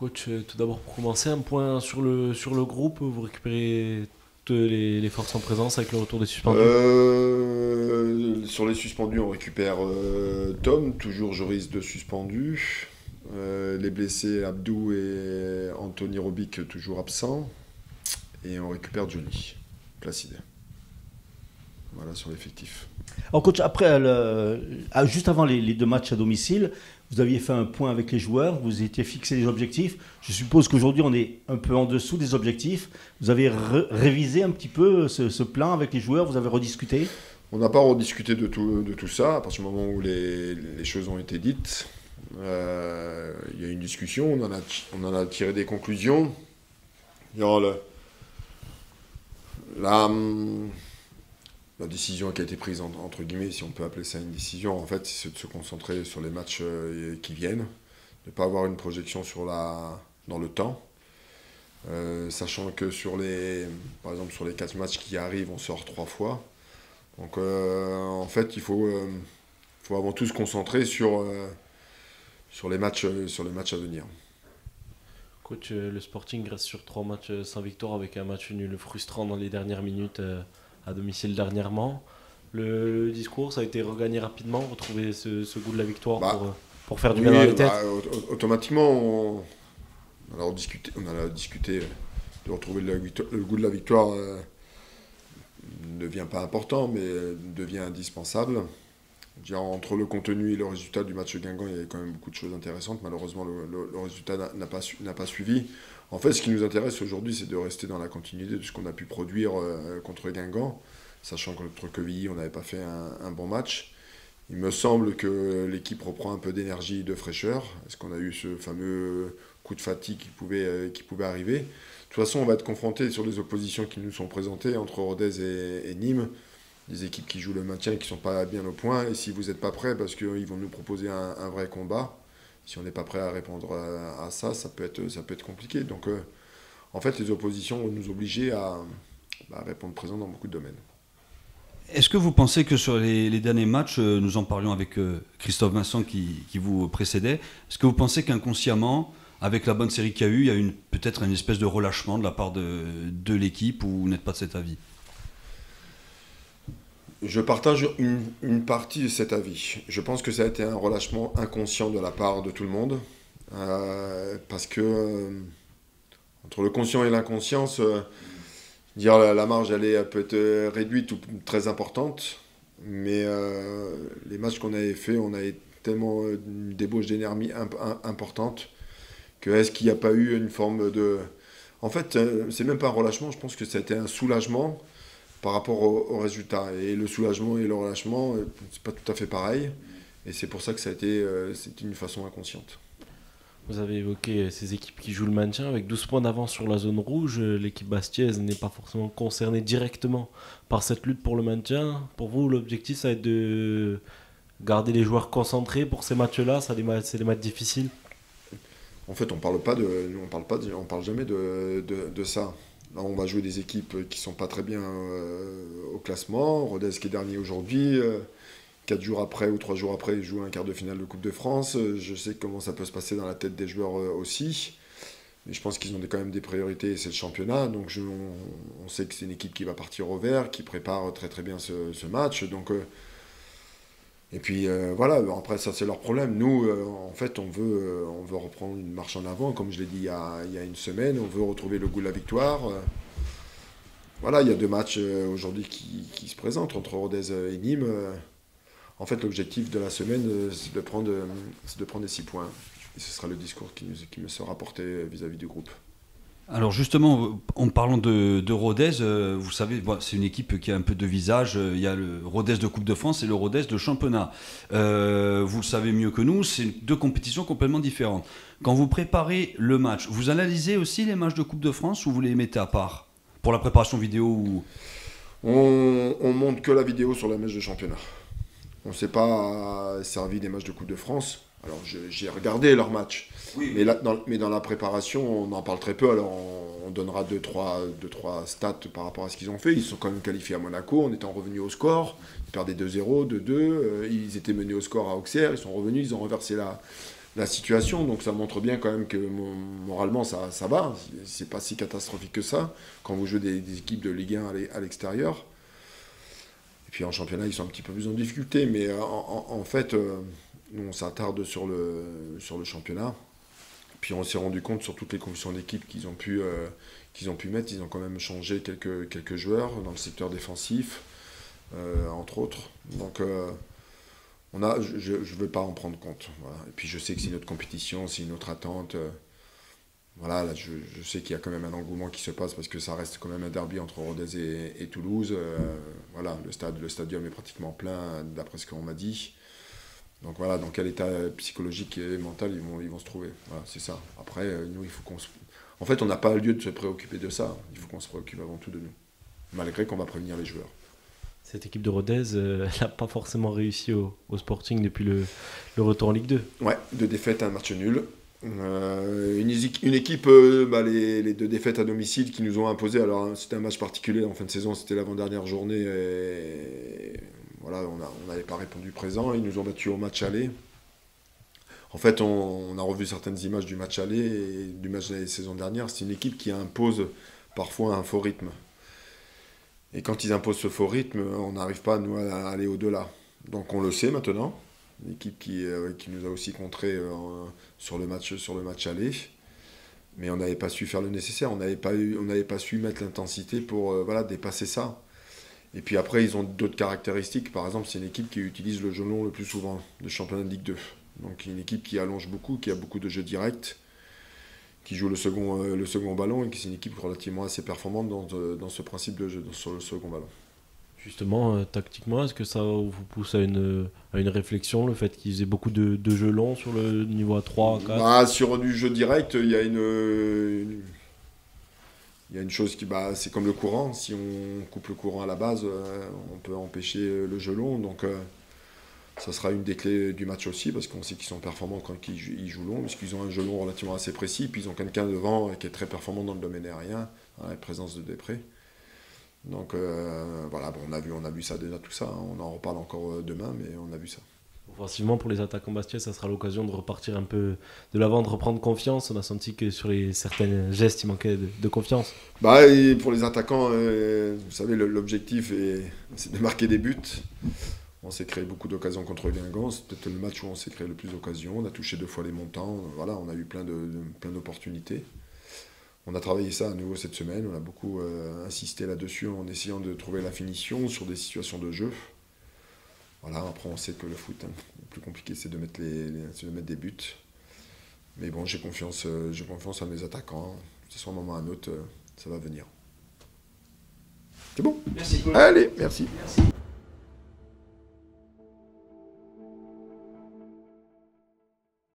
Coach, tout d'abord pour commencer, un point sur le groupe, vous récupérez les forces en présence avec le retour des suspendus. Sur les suspendus, on récupère Tom, toujours Joris de suspendu. Les blessés, Abdou et Anthony Robic, toujours absents. Et on récupère Johnny, Placide. Voilà sur l'effectif. Alors coach, après, juste avant les deux matchs à domicile, vous aviez fait un point avec les joueurs, vous étiez fixé des objectifs. Je suppose qu'aujourd'hui on est un peu en dessous des objectifs. Vous avez révisé un petit peu ce plan avec les joueurs, vous avez rediscuté? On n'a pas rediscuté de tout ça, à partir du moment où les choses ont été dites. Il y a eu une discussion, on en a tiré des conclusions. La décision qui a été prise, entre guillemets, si on peut appeler ça une décision, en fait, c'est de se concentrer sur les matchs qui viennent, de ne pas avoir une projection dans le temps. Sachant que par exemple, sur les 4 matchs qui arrivent, on sort 3 fois. Donc, en fait, il faut avant tout se concentrer sur les matchs à venir. Coach, le Sporting reste sur 3 matchs sans victoire avec un match nul frustrant dans les dernières minutes à domicile dernièrement. Le discours, ça a été regagné rapidement, retrouver ce goût de la victoire pour faire du bien dans les têtes. Automatiquement, on a discuté de retrouver le goût de la victoire. Ne devient pas important, mais devient indispensable. Entre le contenu et le résultat du match Guingamp, il y avait quand même beaucoup de choses intéressantes. Malheureusement, le résultat n'a pas suivi. En fait, ce qui nous intéresse aujourd'hui, c'est de rester dans la continuité de ce qu'on a pu produire contre Guingamp, sachant que contre Quevilly, on n'avait pas fait un bon match. Il me semble que l'équipe reprend un peu d'énergie et de fraîcheur. Est-ce qu'on a eu ce fameux coup de fatigue qui pouvait arriver? De toute façon, on va être confronté sur les oppositions qui nous sont présentées entre Rodez et Nîmes. Des équipes qui jouent le maintien et qui ne sont pas bien au point. Et si vous n'êtes pas prêts, parce qu'ils vont nous proposer un vrai combat, si on n'est pas prêt à répondre à ça, ça peut être compliqué. Donc, en fait, les oppositions vont nous obliger à répondre présent dans beaucoup de domaines. Est-ce que vous pensez que sur les derniers matchs, nous en parlions avec Christophe Vincent qui vous précédait, est-ce que vous pensez qu'inconsciemment, avec la bonne série qu'il y a eu, il y a peut-être une espèce de relâchement de la part de l'équipe, ou vous n'êtes pas de cet avis? Je partage une partie de cet avis. Je pense que ça a été un relâchement inconscient de la part de tout le monde. Parce que entre le conscient et l'inconscience, la marge peut être réduite ou très importante. Mais les matchs qu'on avait faits, on avait tellement une débauche d'énergie importante que est-ce qu'il n'y a pas eu une forme de... En fait, c'est même pas un relâchement, je pense que ça a été un soulagement par rapport au résultat. Et le soulagement et le relâchement, c'est pas tout à fait pareil. Et c'est pour ça que c'était une façon inconsciente. Vous avez évoqué ces équipes qui jouent le maintien avec 12 points d'avance sur la zone rouge. L'équipe bastiaise n'est pas forcément concernée directement par cette lutte pour le maintien. Pour vous, l'objectif, ça va être de garder les joueurs concentrés pour ces matchs-là. C'est des matchs difficiles. En fait, on parle jamais de ça. Là, on va jouer des équipes qui sont pas très bien au classement. Rodez qui est dernier aujourd'hui. 4 jours après ou 3 jours après, ils jouent un quart de finale de Coupe de France. Je sais comment ça peut se passer dans la tête des joueurs aussi. Mais je pense qu'ils ont quand même des priorités et c'est le championnat. Donc on sait que c'est une équipe qui va partir au vert, qui prépare très très bien ce match. Donc, et puis voilà, après ça c'est leur problème. Nous, en fait, on veut reprendre une marche en avant, comme je l'ai dit il y a une semaine. On veut retrouver le goût de la victoire. Voilà, il y a 2 matchs aujourd'hui qui se présentent entre Rodez et Nîmes. En fait, l'objectif de la semaine, c'est de prendre les 6 points. Et ce sera le discours qui me sera porté vis-à-vis du groupe. Alors justement, en parlant de Rodez, vous savez, c'est une équipe qui a un peu de visage. Il y a le Rodez de Coupe de France et le Rodez de championnat. Vous le savez mieux que nous, c'est 2 compétitions complètement différentes. Quand vous préparez le match, vous analysez aussi les matchs de Coupe de France ou vous les mettez à part pour la préparation vidéo ou... On monte que la vidéo sur la match de championnat. On ne s'est pas servi des matchs de Coupe de France. Alors j'ai regardé leurs matchs, oui. mais dans la préparation, on en parle très peu. Alors on donnera 2-3 stats par rapport à ce qu'ils ont fait. Ils sont quand même qualifiés à Monaco en étant revenus au score. Ils perdaient 2-0, 2-2. Ils étaient menés au score à Auxerre. Ils sont revenus, ils ont renversé la situation. Donc ça montre bien quand même que moralement ça va. C'est pas si catastrophique que ça quand vous jouez des équipes de Ligue 1 à l'extérieur. Et puis en championnat, ils sont un petit peu plus en difficulté. Mais en fait, nous on s'attarde sur le championnat. Puis on s'est rendu compte sur toutes les conditions d'équipe qu'ils ont pu mettre. Ils ont quand même changé quelques joueurs dans le secteur défensif, entre autres. Donc je ne veux pas en prendre compte. Voilà. Et puis je sais que c'est une autre compétition, c'est une autre attente. Voilà, là, je sais qu'il y a quand même un engouement qui se passe parce que ça reste quand même un derby entre Rodez et Toulouse. Voilà, le stadium est pratiquement plein d'après ce qu'on m'a dit. Donc voilà, dans quel état psychologique et mental ils vont se trouver. Voilà, c'est ça. Après, nous, il faut qu'on se... En fait, on n'a pas lieu de se préoccuper de ça. Il faut qu'on se préoccupe avant tout de nous. Malgré qu'on va prévenir les joueurs. Cette équipe de Rodez, elle n'a pas forcément réussi au Sporting depuis le retour en Ligue 2. Ouais, 2 défaites, un match nul. Une équipe, les 2 défaites à domicile qui nous ont imposé. Alors, c'était un match particulier en fin de saison, c'était l'avant-dernière journée. Et voilà, on n'avait pas répondu présent. Ils nous ont battus au match aller. En fait, on a revu certaines images du match aller et du match de la saison dernière. C'est une équipe qui impose parfois un faux rythme. Et quand ils imposent ce faux rythme, on n'arrive pas, nous, à aller au-delà. Donc on le sait maintenant. Une équipe qui nous a aussi contré sur le match aller. Mais on n'avait pas su faire le nécessaire. On n'avait pas su mettre l'intensité pour dépasser ça. Et puis après, ils ont d'autres caractéristiques. Par exemple, c'est une équipe qui utilise le jeu long le plus souvent, le championnat de Ligue 2. Donc une équipe qui allonge beaucoup, qui a beaucoup de jeux directs, qui joue le second ballon, et qui c'est une équipe relativement assez performante dans ce principe de jeu, sur le second ballon. Justement, tactiquement, est-ce que ça vous pousse à une réflexion, le fait qu'ils aient beaucoup de jeux longs sur le niveau à 3, à 4 Sur du jeu direct, il y a une chose qui, c'est comme le courant. Si on coupe le courant à la base, on peut empêcher le jeu long. Donc, ça sera une des clés du match aussi, parce qu'on sait qu'ils sont performants quand ils jouent long, parce qu'ils ont un jeu long relativement assez précis. Puis ils ont quelqu'un devant qui est très performant dans le domaine aérien, la présence de Després. Donc, on a vu ça déjà, tout ça. On en reparle encore demain, mais on a vu ça. Offensivement, pour les attaquants bastiais, ça sera l'occasion de repartir un peu de l'avant, de reprendre confiance. On a senti que sur certains gestes, il manquait de confiance. Et pour les attaquants, vous savez, l'objectif c'est de marquer des buts. On s'est créé beaucoup d'occasions contre Guingamp. C'est peut-être le match où on s'est créé le plus d'occasions. On a touché 2 fois les montants. Voilà, on a eu plein d'opportunités. On a travaillé ça à nouveau cette semaine. On a beaucoup insisté là-dessus en essayant de trouver la finition sur des situations de jeu. Voilà, après on sait que le foot, le plus compliqué c'est de mettre des buts. Mais bon, j'ai confiance à mes attaquants. Que ce soit un moment ou un autre, ça va venir. C'est bon ? Merci. Allez, merci. Merci.